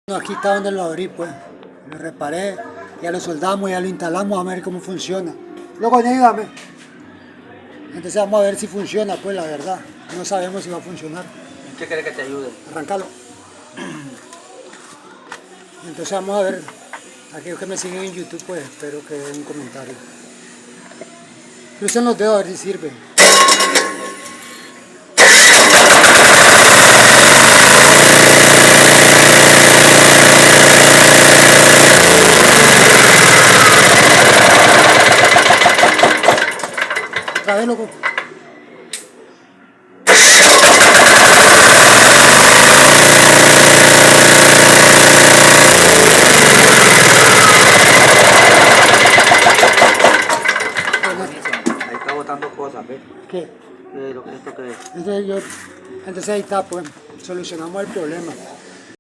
Aquí está donde lo abrí, pues. Lo reparé, ya lo soldamos, ya lo instalamos, a ver cómo funciona. Luego ayúdame. Entonces vamos a ver si funciona, pues la verdad. No sabemos si va a funcionar. ¿Qué quiere que te ayude? Arrancalo. Entonces vamos a ver. Aquellos que me siguen en YouTube, pues espero que den un comentario. Crucen los dedos a ver si sirven. Otra vez, loco. Ahí está botando cosas, ¿ves? ¿Qué? ¿Esto qué es? Entonces ahí está, pues, solucionamos el problema.